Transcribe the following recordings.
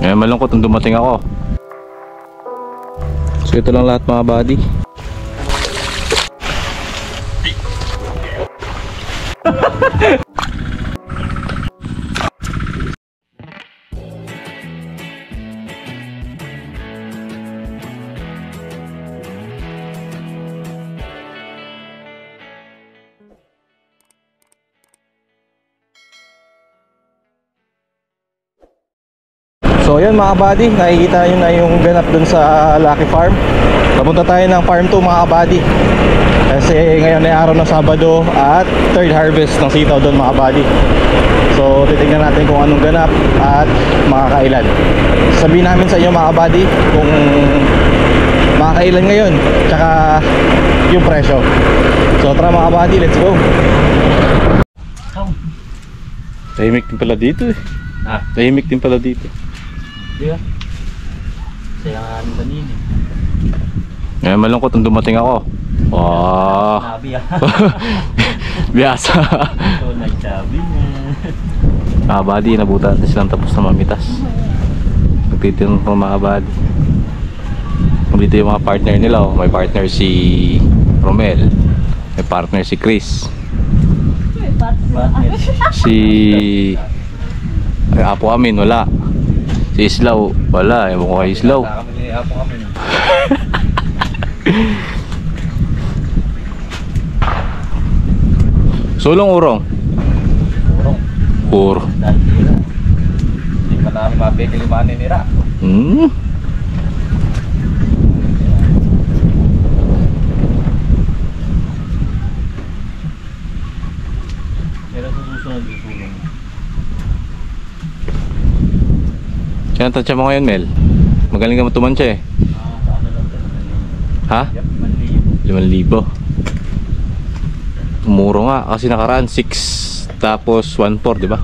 Ngayon malungkot nung dumating ako. So ito lang lahat mga buddy. So yun mga buddy, nakikita nyo na yung ganap dun sa Lucky Farm. Papunta tayo ng Farm 2 mga buddy, kasi ngayon ay araw ng Sabado at third harvest ng sitaw dun mga buddy. So titignan natin kung anong ganap at makakailan. Sabihin namin sa inyo mga buddy kung makakailan ngayon, tsaka yung presyo. So tara mga buddy, let's go. Tahimik din pala dito eh. Tahimik din pala dito. Diba? Saya nga ang kanina eh. Ngayon malungkot nung dumating ako. Wow. Nabi ah. Biyasa. So nagsabi niya. Buddy, nabutan na silang tapos na mamitas. Nagtitinong ko mga buddy. Dito yung mga partner nila oh. May partner si Romel, may partner si Chris, si Apo Amin wala, si Islaw wala, ewan ko kay Islaw. Sulong urong? Urong. Hindi pa namin mapikilimanin nila. Pero sa susunod yung sulong. Kaya tansya mo ngayon Mel? Magaling ka matumansya eh. Ha? 5,000. Muro nga kasi nakaraan 6 tapos 1,400 diba?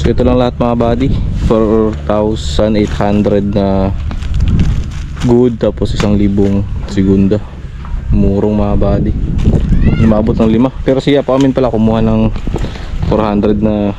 So ito lang lahat mga buddy, 4,800 na good, tapos 1,000 segunda. Murong mga buddy, umabot ng 5. Pero siya pa amin pala kumuha ng 400 na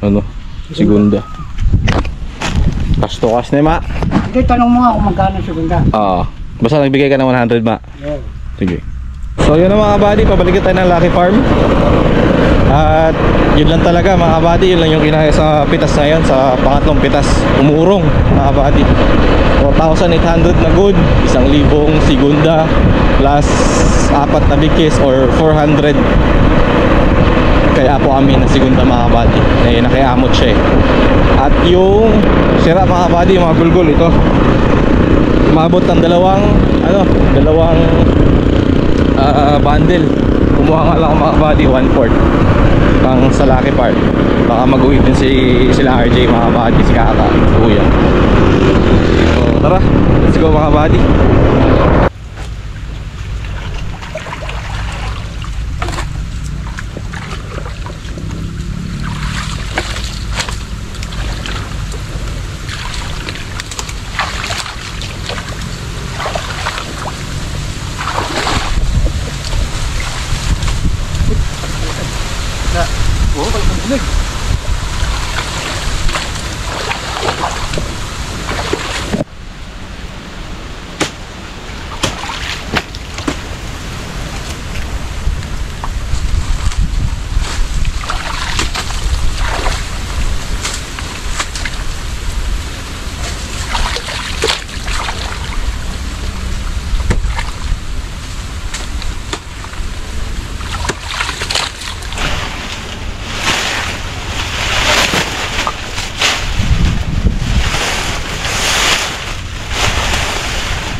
ano, segunda. Cash to cash na ma. Hindi, tanong mo nga kung magkano segunda. Basta nagbigay ka ng 100 ma. Yeah. Sige. So yun na mga buddy, pabalik tayo ng Lucky Farm. At yun lang talaga mga buddy, yun lang yung kinaya sa pitas na yun, sa pangatlong pitas. Umurong mga buddy, 4,800 na good, 1,000 segunda plus 4 na bikis or 400 kaya po amin na segunda mga buddy. Nakiamot siya eh. At yung sira mga buddy, yung mga gulgul ito, umabot ng dalawang bundle. Kumuha nga lang mga buddy 1/4 pang sa Lucky Farm. Baka mag-uwi din sila RJ mga buddy, si Kaka, kuya. So tara, let's go mga buddy. Oo, pagkakilig.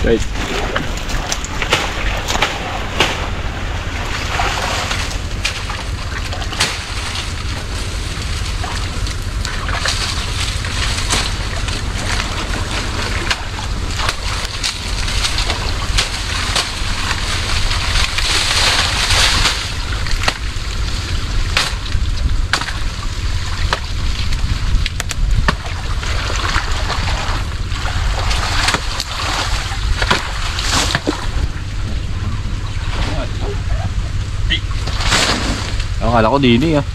Right. Akala ko dini ah.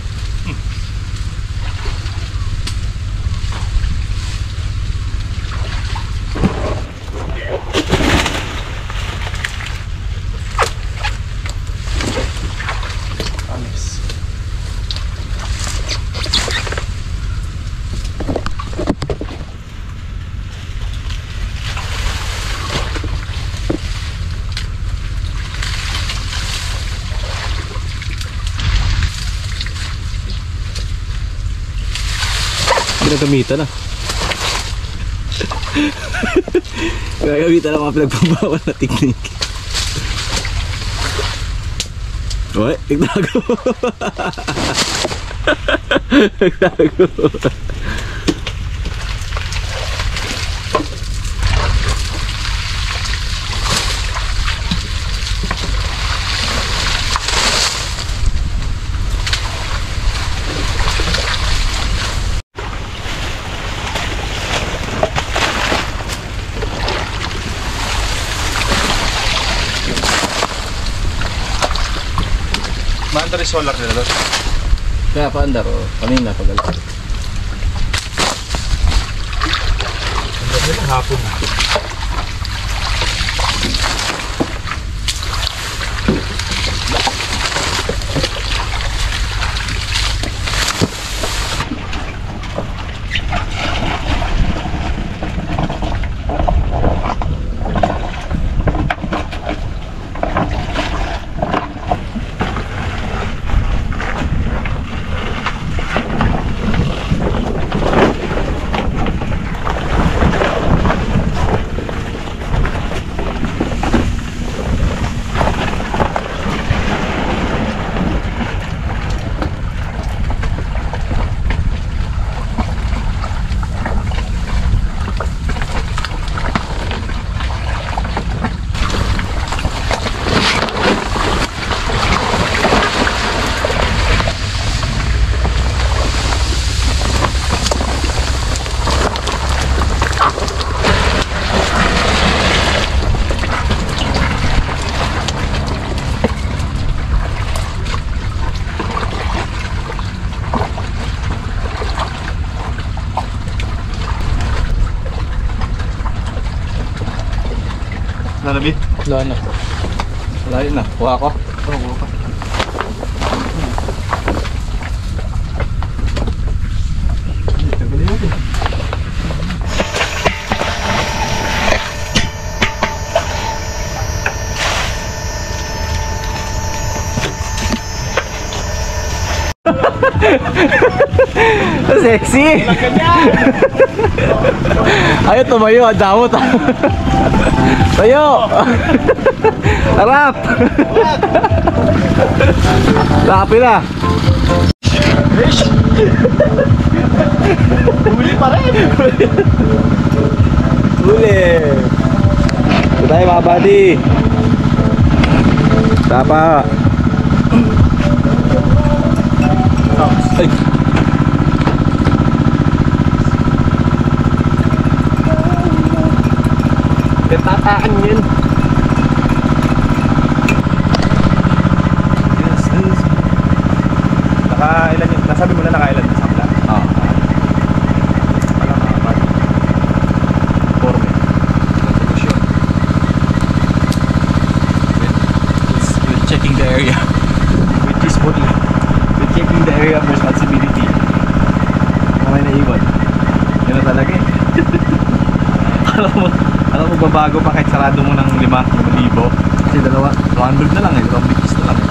Gagamitan na. Gagamitan na mga pinagpabawal na teknik. Uy, nagtago. Nagtago. Maandar yung solar nila doon. Kaya paandar o, kanina pag-alas. Andar nila hapon na. Nalabi? Wala na. Wala yun na. Kuha ko. Oo, kuha ka. Tagalin natin. Sexy! Ayaw tumayo, ang damot. Tayo! Harap! Lapi na! Huli pa rin! Huli! Ito tayo mga buddy! Tapa! Ay! Tataan yun. Yes. Naka ilan yung plus area. Which is fully with taking the area of responsibility. Kung may naiwan. Yun na talaga eh. alam mo babago pa kahit sarado mo ng 5,000. Kasi 200 na lang eh. 2 bigis na lang eh.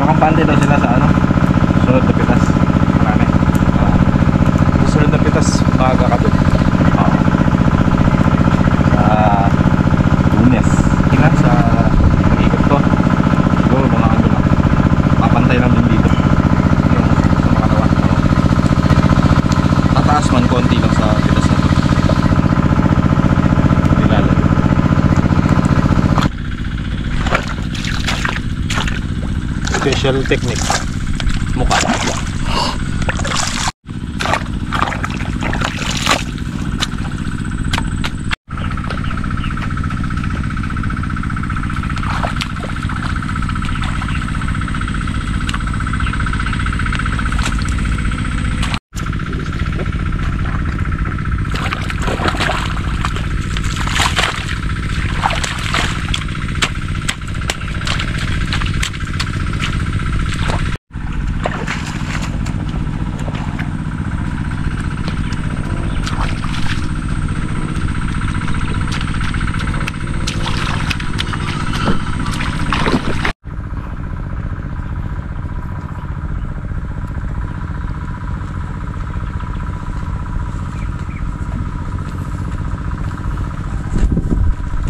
Makampante daw sila sa ano? Sunod na pitas. Marami. Sunod na pitas, maaga ka doon. Sa Lunes. Tingnan sa ikot ko. Siguro mga ano lang. Papantay lang din dito. Yung sa makalawa. Tataas man konti lang sa pitas na to. Nilalag. Special technique. Mukha.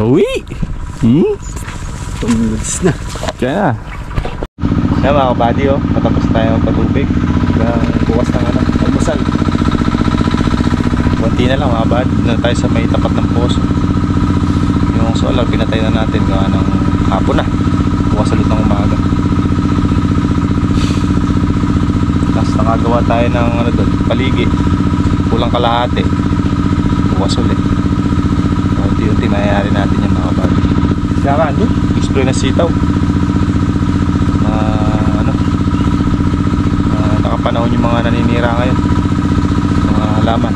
Uwi! Tumulis na. Kaya na. Kaya mga kabady oh, matapos tayo magpatubig. Bukas ng ano, almusal. Kunti na lang mga kabady. Na tayo sa may tapat ng poso. Yung solar, pinatay na natin gawa ng hapon na. Bukas ulit ng umaga. Tapos nakagawa tayo ng ano doon, paligi. Kulang kalahati. Bukas ulit. Unti-unti mayayari natin yung mga kabady. Kaya ka, andun? Spray na sitaw. Nakapanahon yung mga naninira ngayon. Mga halaman.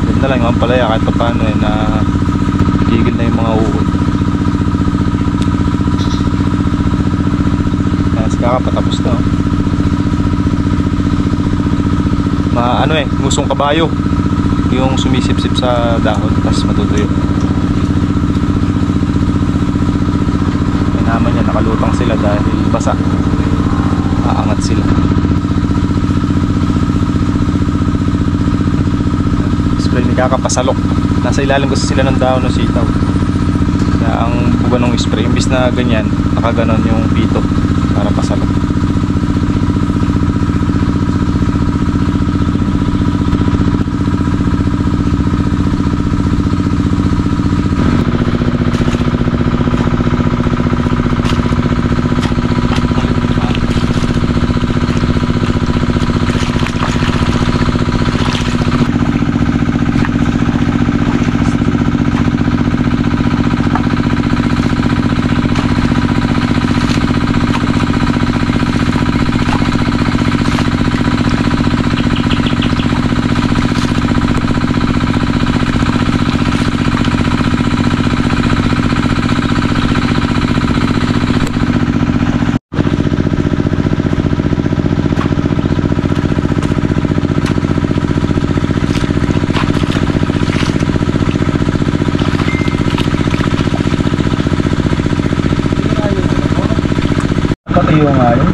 Yun na lang yung ampalaya kahit pa paano eh, na gigil na yung mga uhod. Kaya si Kaka patapos na oh. Ano eh, ngusong kabayo. Yung sumisip-sip sa dahon tapos matutuyo. May naman yan, nakalutang sila dahil basa. Aangat sila. Spray ni Kaka pasalok. Nasa ilalim kasi sila ng dahon ng sitaw. Kaya ang buga ng spray, imbis na ganyan, nakaganon yung pito para pasalok. Pati yung yun.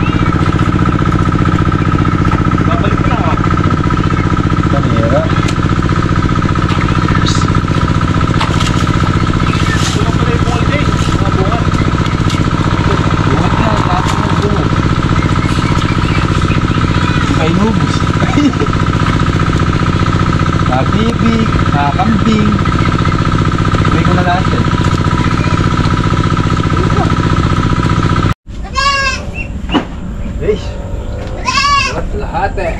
Babalik ko lang ako. Kanira. Ito lang pala yung holiday. Mga bungat. Bungat na. Lahat ng bungat. Kay nubos. Nakabibig. Nakakambing. Uwi ko na lahat eh. Lahat eh.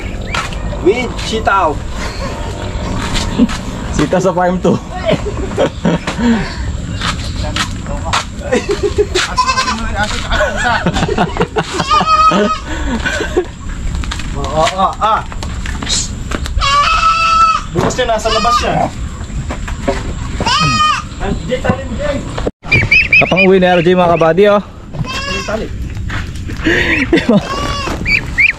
With sitaw. Sitaw sa farm 2. Bukas niya, nasa labas siya. Kapang uwi ni RJ mga kabady oh. Tali.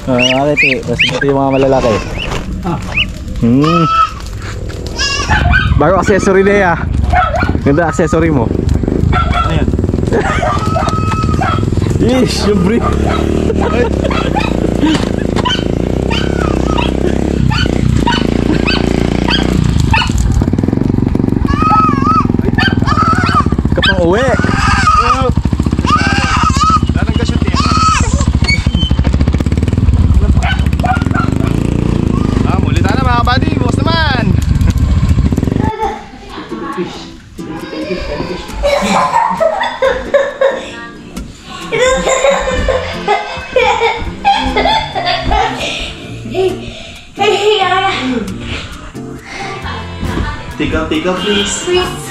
Bakit eh, mas ito yung mga malalaki. Ah. Bago accessory na ya. Ganda accessory mo. Ano yan? Ish, yung brief. Kapang uwi. Lalanggas yung tiyan. Muli tayo na mga buddy. Bukas naman. Tickle, please. Please.